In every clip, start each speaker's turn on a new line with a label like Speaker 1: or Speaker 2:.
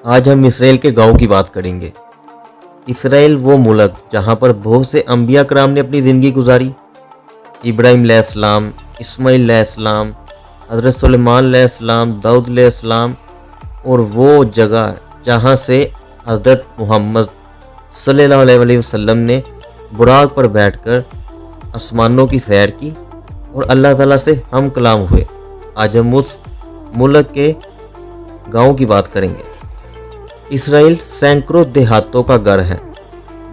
Speaker 1: آج ہم اسرائیل کے گاؤں کی بات کریں گے۔ اسرائیل وہ ملک جہاں پر بہت سے انبیاء کرام نے اپنی زندگی گزاری۔ ابراہیم علیہ السلام، اسماعیل علیہ السلام، حضرت سلیمان علیہ السلام، داؤد علیہ السلام، اور وہ جگہ جہاں سے حضرت محمد صلی اللہ علیہ وسلم نے براق پر بیٹھ کر آسمانوں کی سیر کی اور اللہ تعالیٰ سے ہم کلام ہوئے۔ آج ہم اس ملک کے گاؤں کی بات کریں گے۔ اسرائیل سینکڑوں دیہاتوں کا گھر ہے،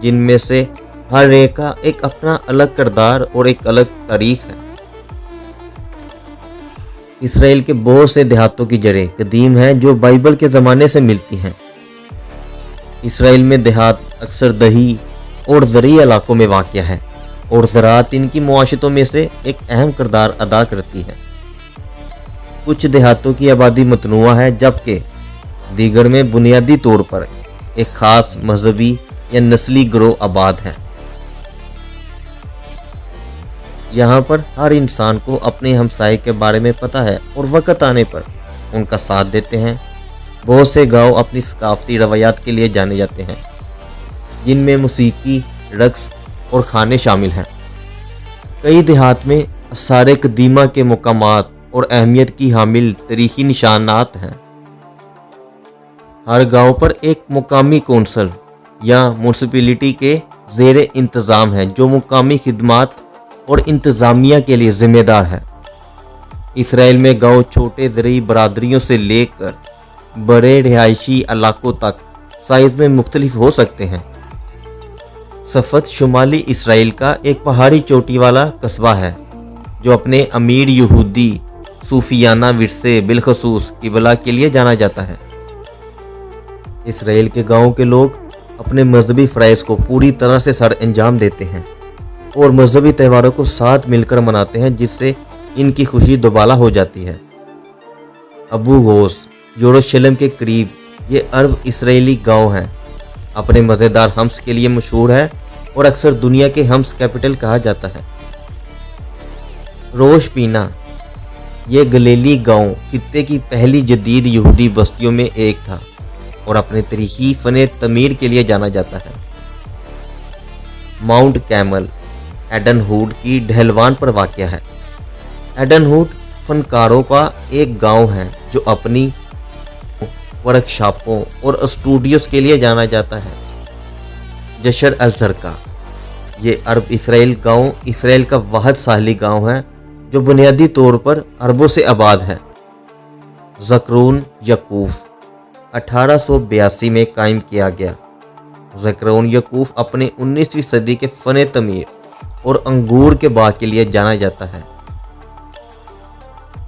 Speaker 1: جن میں سے ہر ایک کا ایک اپنا الگ کردار اور ایک الگ تاریخ ہے۔ اسرائیل کے بہت سے دیہاتوں کی جڑیں قدیم ہیں جو بائبل کے زمانے سے ملتی ہیں۔ اسرائیل میں دیہات اکثر دیہی اور زرعی علاقوں میں واقع ہے اور زراعت ان کی معاشرتوں میں سے ایک اہم کردار ادا کرتی ہے۔ کچھ دیہاتوں کی آبادی متنوع ہے، جبکہ دیگر میں بنیادی طور پر ایک خاص مذہبی یا نسلی گروہ آباد ہے۔ یہاں پر ہر انسان کو اپنے ہمسائے کے بارے میں پتہ ہے اور وقت آنے پر ان کا ساتھ دیتے ہیں۔ بہت سے گاؤں اپنی ثقافتی روایات کے لیے جانے جاتے ہیں، جن میں موسیقی، رقص اور کھانے شامل ہیں۔ کئی دیہات میں آثار قدیمہ کے مقامات اور اہمیت کی حامل تاریخی نشانات ہیں۔ ہر گاؤں پر ایک مقامی کونسل یا میونسپلٹی کے زیر انتظام ہے جو مقامی خدمات اور انتظامیہ کے لیے ذمہ دار ہے۔ اسرائیل میں گاؤں چھوٹے زرعی برادریوں سے لے کر بڑے رہائشی علاقوں تک سائز میں مختلف ہو سکتے ہیں۔ صفت شمالی اسرائیل کا ایک پہاڑی چوٹی والا قصبہ ہے جو اپنے امیر یہودی صوفیانہ ورثے بالخصوص قبلہ کے لیے جانا جاتا ہے۔ اسرائیل کے گاؤں کے لوگ اپنے مذہبی فرائض کو پوری طرح سے سر انجام دیتے ہیں اور مذہبی تہواروں کو ساتھ مل کر مناتے ہیں، جس سے ان کی خوشی دوبالا ہو جاتی ہے۔ ابو غوث یروشلم کے قریب یہ عرب اسرائیلی گاؤں ہے، اپنے مزیدار ہمس کے لیے مشہور ہے اور اکثر دنیا کے ہمس کیپٹل کہا جاتا ہے۔ روش پینا یہ گلیلی گاؤں خطے کی پہلی جدید یہودی بستیوں میں ایک تھا اور اپنے تاریخی فن تعمیر کے لیے جانا جاتا ہے۔ ماؤنٹ کیمل ایڈن ہوڈ کی ڈھلوان پر واقع ہے۔ ایڈن ہوڈ فنکاروں کا ایک گاؤں ہے جو اپنی ورکشاپوں اور اسٹوڈیوز کے لیے جانا جاتا ہے۔ جشر الزرقا یہ عرب اسرائیل گاؤں اسرائیل کا واحد ساحلی گاؤں ہے جو بنیادی طور پر عربوں سے آباد ہے۔ زکرون یعقوف 1882 میں قائم کیا گیا۔ زکرون یعقوف اپنے 19ویں صدی کے فن تعمیر اور انگور کے باغ کے لیے جانا جاتا ہے۔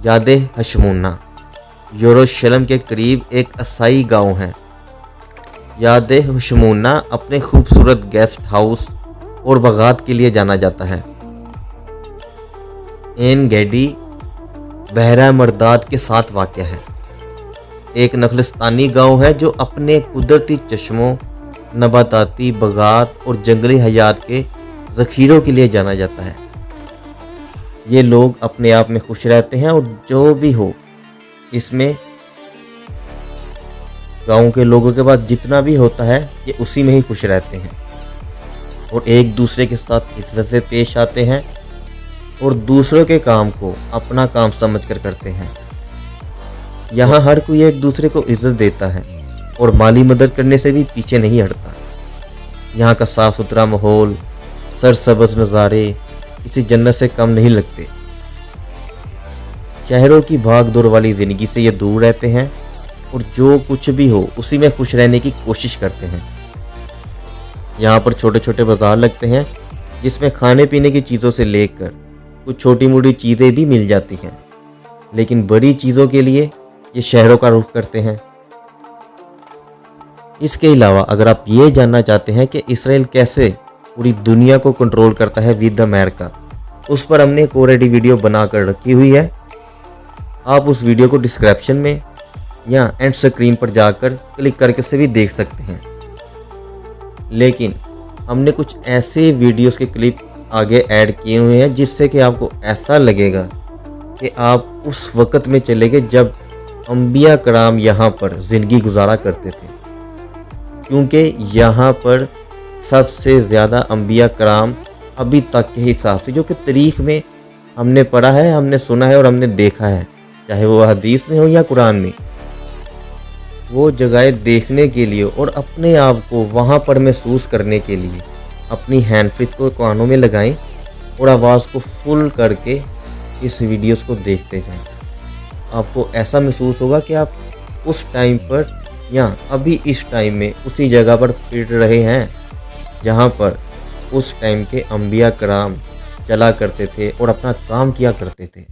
Speaker 1: یاد ہشمونہ یروشلم کے قریب ایک عیسائی گاؤں ہے۔ یاد ہشمونہ اپنے خوبصورت گیسٹ ہاؤس اور باغات کے لیے جانا جاتا ہے۔ این گیڈی بحیرہ مرداد کے ساتھ واقع ہے، ایک نخلستانی گاؤں ہے جو اپنے قدرتی چشموں، نباتاتی باغات اور جنگلی حیات کے ذخیروں کے لیے جانا جاتا ہے۔ یہ لوگ اپنے آپ میں خوش رہتے ہیں اور جو بھی ہو اس میں گاؤں کے لوگوں کے پاس جتنا بھی ہوتا ہے یہ اسی میں ہی خوش رہتے ہیں اور ایک دوسرے کے ساتھ عزت سے پیش آتے ہیں اور دوسروں کے کام کو اپنا کام سمجھ کر کرتے ہیں۔ یہاں ہر کوئی ایک دوسرے کو عزت دیتا ہے اور مالی مدد کرنے سے بھی پیچھے نہیں ہٹتا۔ یہاں کا صاف ستھرا ماحول، سرسبز نظارے کسی جنت سے کم نہیں لگتے۔ شہروں کی بھاگ دور والی زندگی سے یہ دور رہتے ہیں اور جو کچھ بھی ہو اسی میں خوش رہنے کی کوشش کرتے ہیں۔ یہاں پر چھوٹے چھوٹے بازار لگتے ہیں جس میں کھانے پینے کی چیزوں سے لے کر کچھ چھوٹی موٹی چیزیں بھی مل جاتی ہیں، لیکن بڑی چیزوں کے لیے یہ شہروں کا رخ کرتے ہیں۔ اس کے علاوہ اگر آپ یہ جاننا چاہتے ہیں کہ اسرائیل کیسے پوری دنیا کو کنٹرول کرتا ہے ود امریکہ، اس پر ہم نے ایک آلریڈی ویڈیو بنا کر رکھی ہوئی ہے۔ آپ اس ویڈیو کو ڈسکرپشن میں یا اینڈ سکرین پر جا کر کلک کر کے سے بھی دیکھ سکتے ہیں، لیکن ہم نے کچھ ایسے ویڈیوز کے کلپ آگے ایڈ کیے ہوئے ہیں جس سے کہ آپ کو ایسا لگے گا کہ آپ اس وقت میں چلے گئے جب انبیاء کرام یہاں پر زندگی گزارا کرتے تھے، کیونکہ یہاں پر سب سے زیادہ انبیاء کرام ابھی تک کے حساب سے، جو کہ تاریخ میں ہم نے پڑھا ہے، ہم نے سنا ہے اور ہم نے دیکھا ہے، چاہے وہ حدیث میں ہو یا قرآن میں، وہ جگہیں دیکھنے کے لیے اور اپنے آپ کو وہاں پر محسوس کرنے کے لیے اپنی ہینڈ فری کو کانوں میں لگائیں اور آواز کو فل کر کے اس ویڈیوز کو دیکھتے جائیں۔ آپ کو ایسا محسوس ہوگا کہ آپ اس ٹائم پر یا ابھی اس ٹائم میں اسی جگہ پر پھر رہے ہیں جہاں پر اس ٹائم کے انبیاء کرام چلا کرتے تھے اور اپنا کام کیا کرتے تھے۔